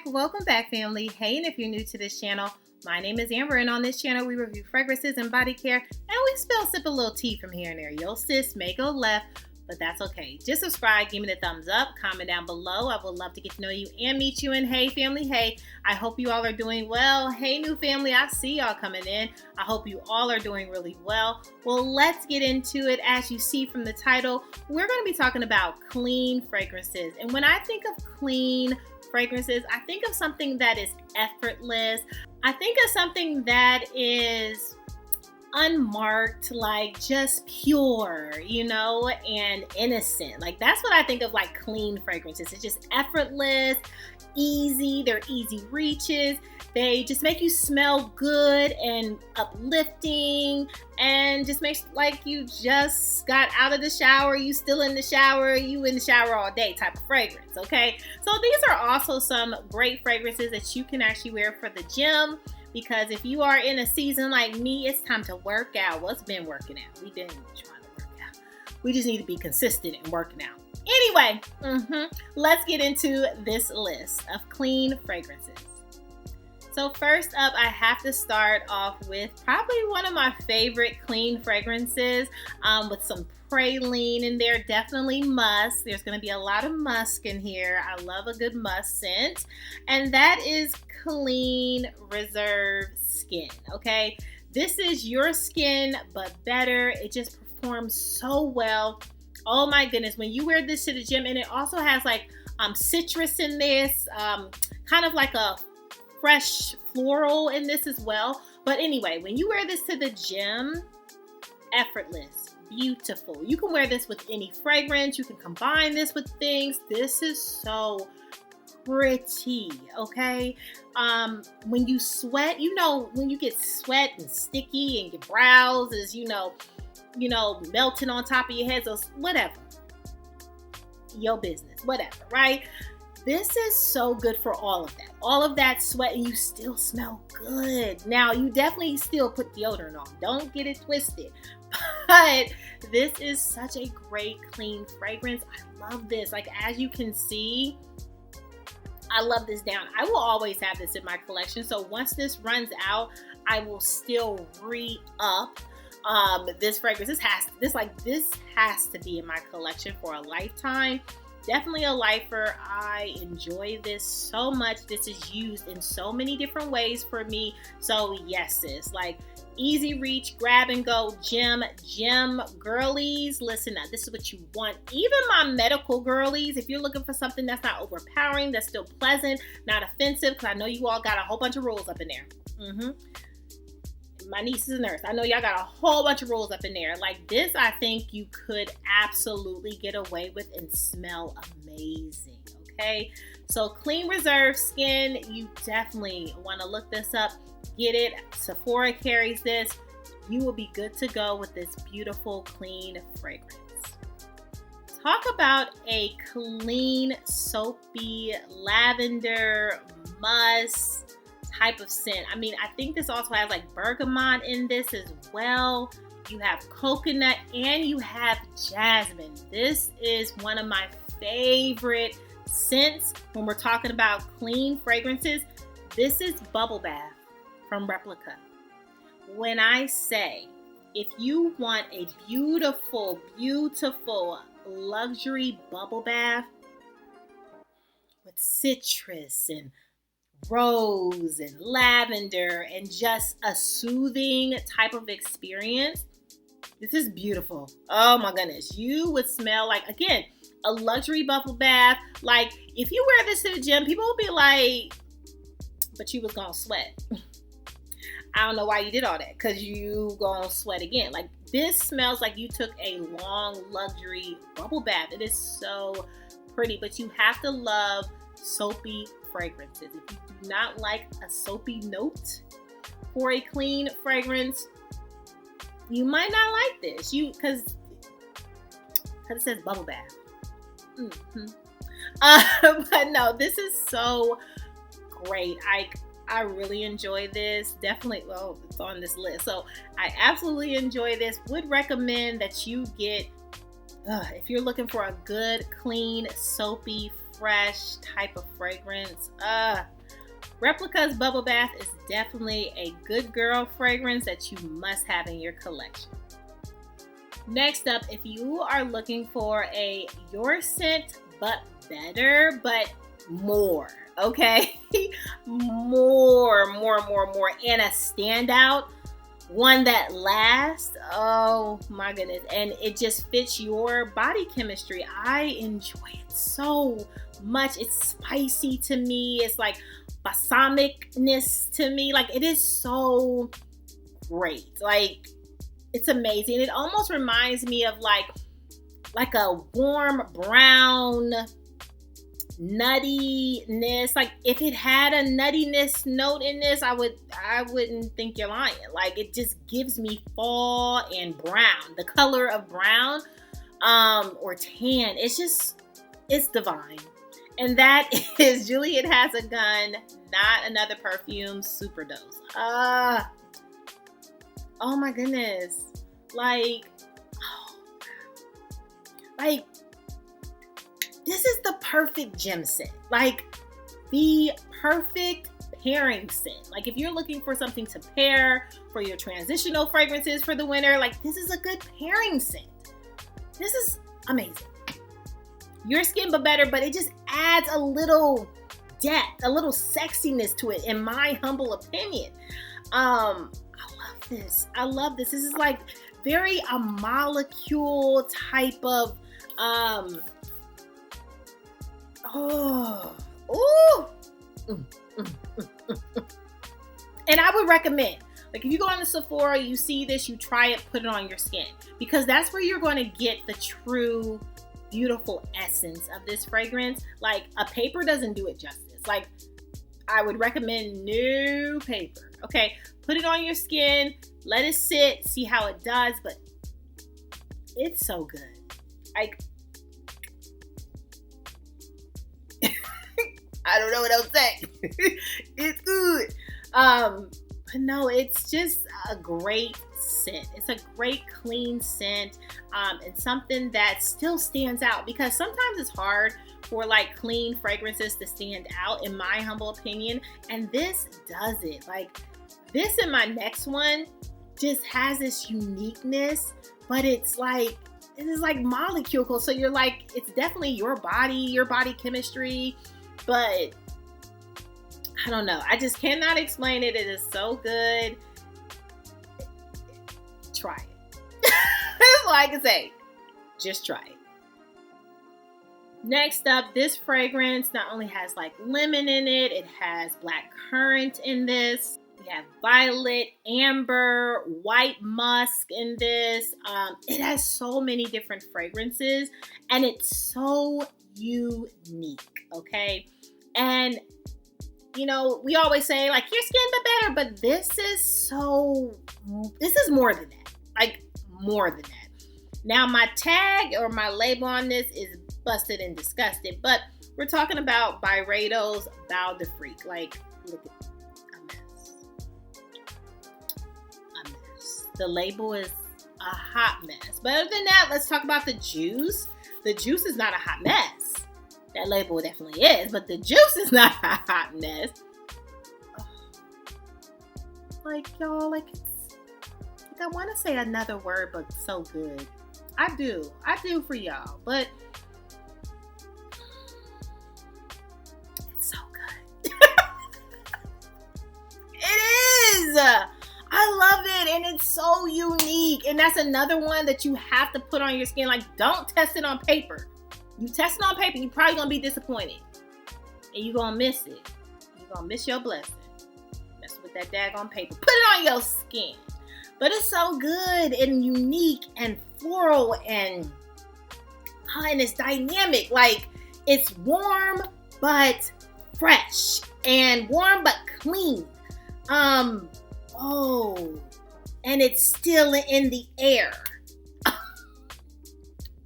Welcome back, family. Hey, and if you're new to this channel, my name is Amber, and on this channel we review fragrances and body care, and we sip a little tea from here and there. Yo sis may go left, but that's okay. Just subscribe, give me the thumbs up, comment down below. I would love to get to know you and meet you. And hey family, hey, I hope you all are doing well. Hey new family, I see y'all coming in. I hope you all are doing really well. Well, let's get into it. As you see from the title, we're going to be talking about clean fragrances. And when I think of clean fragrances, I think of something that is effortless. I think of something that is unmarked, like just pure, and innocent. Like that's what I think of, like clean fragrances. It's just effortless, easy. They're easy reaches. They just make you smell good and uplifting, and just makes like you just got out of the shower, you still in the shower, you in the shower all day type of fragrance, okay? So these are also some great fragrances that you can actually wear for the gym, because if you are in a season like me, it's time to work out. What's been working out? We've been trying to work out. We just need to be consistent in working out. Anyway, let's get into this list of clean fragrances. So first up, I have to start off with probably one of my favorite clean fragrances with some praline in there. Definitely musk. There's going to be a lot of musk in here. I love a good musk scent. And that is Clean Reserve Skin, okay? This is your skin, but better. It just performs so well. Oh my goodness. When you wear this to the gym, and it also has like citrus in this, kind of like a fresh floral in this as well. But anyway, when you wear this to the gym, effortless, beautiful. You can wear this with any fragrance. You can combine this with things. This is so pretty, okay? When you sweat, when you get sweat and sticky and your brows is, melting on top of your head, so whatever. Your business, whatever, right? This is so good for all of that. All of that sweat, and you still smell good. Now, you definitely still put deodorant on. Don't get it twisted. But this is such a great clean fragrance. I love this. Like, as you can see, I love this down. I will always have this in my collection. So once this runs out, I will still re-up this fragrance. This has to be in my collection for a lifetime. Definitely a lifer. I enjoy this so much. This is used in so many different ways for me. So yes, sis, like easy reach, grab and go, gym girlies. Listen, now this is what you want. Even my medical girlies, if you're looking for something that's not overpowering, that's still pleasant, not offensive, because I know you all got a whole bunch of rules up in there. My niece is a nurse. I know y'all got a whole bunch of rules up in there. Like this, I think you could absolutely get away with and smell amazing, okay? So Clean Reserve Skin, you definitely want to look this up. Get it. Sephora carries this. You will be good to go with this beautiful, clean fragrance. Talk about a clean, soapy, lavender, musk type of scent. I mean, I think this also has like bergamot in this as well. You have coconut and you have jasmine. This is one of my favorite scents when we're talking about clean fragrances. This is Bubble Bath from Replica. When I say, if you want a beautiful, beautiful luxury bubble bath with citrus and rose and lavender and just a soothing type of experience, this is beautiful. Oh my goodness. You would smell like, again, a luxury bubble bath. Like if you wear this to the gym, people will be like, but you was gonna sweat. I don't know why you did all that, because you gonna sweat again. Like this smells like you took a long luxury bubble bath. It is so pretty, but you have to love soapy fragrances. If you do not like a soapy note for a clean fragrance, you might not like this. Because it says bubble bath. But no, this is so great. I really enjoy this. Definitely, well, it's on this list. So I absolutely enjoy this. Would recommend that you get, if you're looking for a good, clean, soapy fresh type of fragrance. Replica's Bubble Bath is definitely a good girl fragrance that you must have in your collection. Next up, if you are looking for a your scent but better, but more, okay? more, and a standout, one that lasts, oh my goodness, and it just fits your body chemistry. I enjoy it so much. It's spicy to me. It's like balsamicness to me. Like, it is so great. Like, it's amazing. It almost reminds me of like a warm brown nuttiness. Like, if it had a nuttiness note in this, I wouldn't think you're lying. Like, it just gives me fall and brown, the color of brown, or tan. It's divine. And that is Juliet Has a Gun, Not Another Perfume, Superdose. Oh my goodness. Like, this is the perfect gym scent. Like, the perfect pairing scent. Like, if you're looking for something to pair for your transitional fragrances for the winter, like, this is a good pairing scent. This is amazing. Your skin but better, but it just adds a little depth, a little sexiness to it, in my humble opinion. I love this. This is like very a molecule type of and I would recommend, like, if you go on the Sephora, you see this, you try it, put it on your skin, because that's where you're going to get the true beautiful essence of this fragrance. Like, a paper doesn't do it justice. Like, I would recommend new paper. Okay, put it on your skin, let it sit, see how it does, but it's so good. Like, I don't know what else to say. It's good. But no, it's just a great scent. It's a great clean scent, and something that still stands out, because sometimes it's hard for like clean fragrances to stand out, in my humble opinion, and this does it. Like, this and my next one just has this uniqueness, but it is like molecule, so you're like, it's definitely your body chemistry, but I don't know. I just cannot explain it. It is so good. Try it. That's all I can say. Just try it. Next up, this fragrance not only has like lemon in it, it has black currant in this. We have violet, amber, white musk in this. It has so many different fragrances, and it's so unique, okay? And you know, we always say like your skin but better, but this is more than that. Like, more than that. Now, my tag or my label on this is busted and disgusted, but we're talking about Byredo's Bow de Freak. Like, look at a mess. The label is a hot mess. But other than that, let's talk about the juice. The juice is not a hot mess. That label definitely is, but the juice is not a hot mess. Like, y'all, like, I want to say another word, but so good. I do for y'all, but it's so good. It is. I love it, and it's so unique, and that's another one that you have to put on your skin. Like, don't test it on paper. You test it on paper, you're probably gonna be disappointed, and you're gonna miss it. You're gonna miss your blessing. Mess with that daggone paper. Put it on your skin. But it's so good and unique and floral and it's dynamic. Like, it's warm but fresh and warm but clean. And it's still in the air.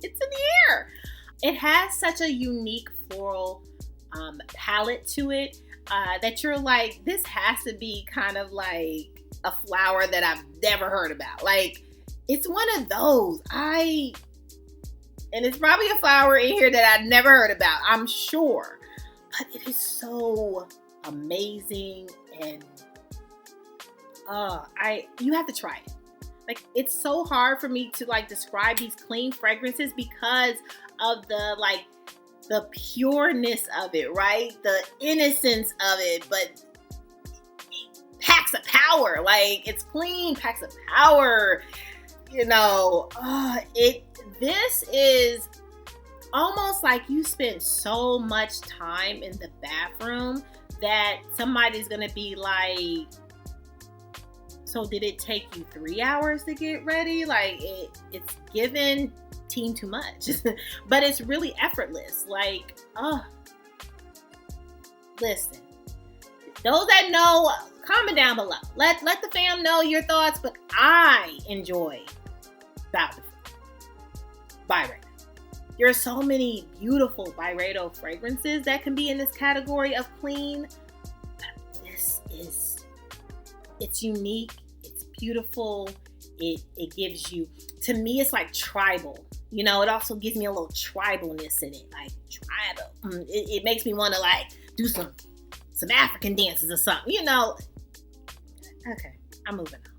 It's in the air. It has such a unique floral palette to it that you're like, this has to be kind of like a flower that I've never heard about. Like, it's one of those. And And it's probably a flower in here that I've never heard about, I'm sure. But it is so amazing, and you have to try it. Like, it's so hard for me to like describe these clean fragrances because of the pureness of it, right? The innocence of it, but packs of power. Like, it's clean, packs of power. This is almost like you spent so much time in the bathroom that somebody's gonna be like, so did it take you 3 hours to get ready? Like, it's given teen too much. But it's really effortless. Like, listen. Those that know, comment down below. Let the fam know your thoughts, but I enjoy Bountiful Byredo. There are so many beautiful Byredo fragrances that can be in this category of clean. It's unique, it's beautiful, it gives you, to me, it's like tribal. It also gives me a little tribalness in it, like tribal. It makes me want to like do some African dances or something, Okay, I'm moving on.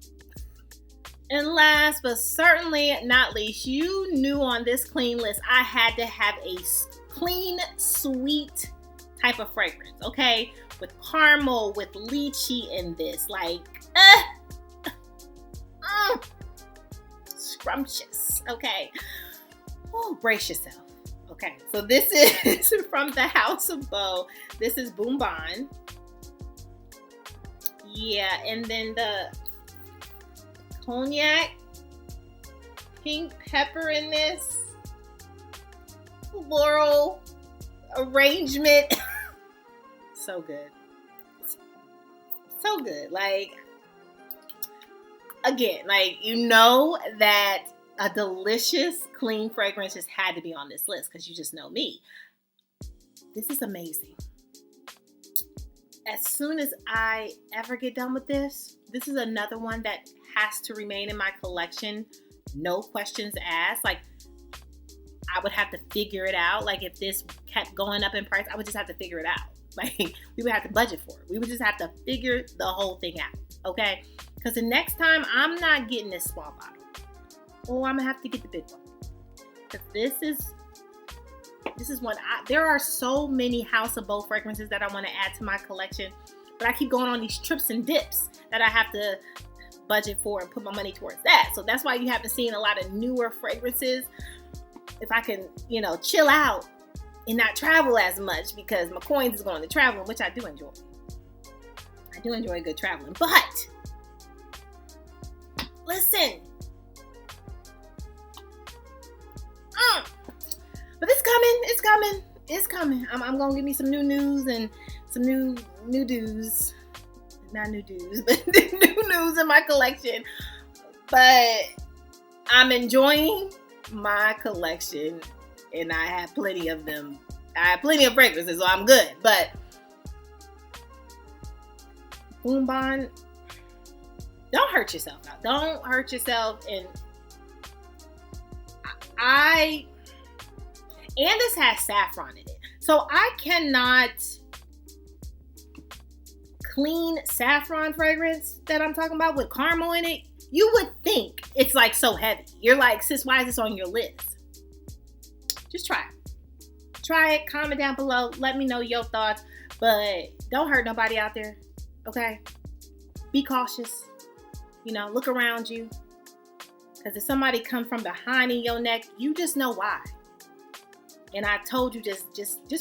And last but certainly not least, you knew on this clean list, I had to have a clean, sweet type of fragrance, okay? With caramel, with lychee in this, like, scrumptious, okay? Oh, brace yourself. Okay, so this is from the House of Beau. This is Boom Bon. Yeah, and then the cognac, pink pepper in this, floral arrangement. So good. So good. Like, again, like, that a delicious, clean fragrance just had to be on this list because you just know me. This is amazing. As soon as I ever get done with this is another one that has to remain in my collection. No questions asked. Like, I would have to figure it out. Like, if this kept going up in price, I would just have to figure it out. Like, we would have to budget for it. We would just have to figure the whole thing out, okay? Because the next time, I'm not getting this small bottle. Oh, I'm gonna have to get the big one. Because this is one, there are so many House of Beau fragrances that I want to add to my collection, but I keep going on these trips and dips that I have to budget for and put my money towards that. So that's why you haven't seen a lot of newer fragrances. If I can, chill out and not travel as much, because my coins is going to traveling, which I do enjoy. I do enjoy good traveling, but listen. But it's coming. I'm gonna give me some new news and some new do's. Not new do's, but new news in my collection. But I'm enjoying my collection, and I have plenty of them. I have plenty of fragrances, so I'm good. But Boom Bon, don't hurt yourself now. Don't hurt yourself. And and this has saffron in it. So I cannot clean saffron fragrance that I'm talking about with caramel in it. You would think it's like so heavy. You're like, sis, why is this on your list? Just try it. Try it. Comment down below. Let me know your thoughts. But don't hurt nobody out there. Okay? Be cautious. Look around you. Because if somebody comes from behind in your neck, you just know why. And I told you, just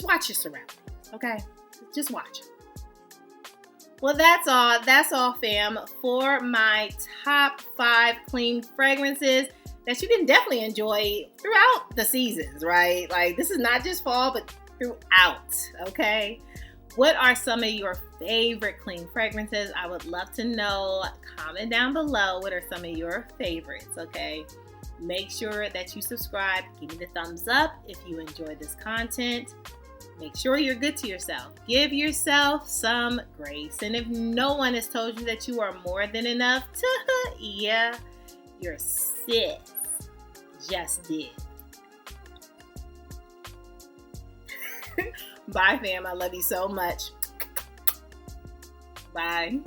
watch your surroundings, okay? Just watch. Well, that's all. That's all, fam, for my top 5 clean fragrances that you can definitely enjoy throughout the seasons, right? Like, this is not just fall, but throughout, okay? What are some of your favorite clean fragrances? I would love to know. Comment down below. What are some of your favorites, okay? Make sure that you subscribe. Give me the thumbs up if you enjoy this content. Make sure you're good to yourself. Give yourself some grace. And if no one has told you that you are more than enough, yeah, your sis just did. Bye, fam. I love you so much. Bye.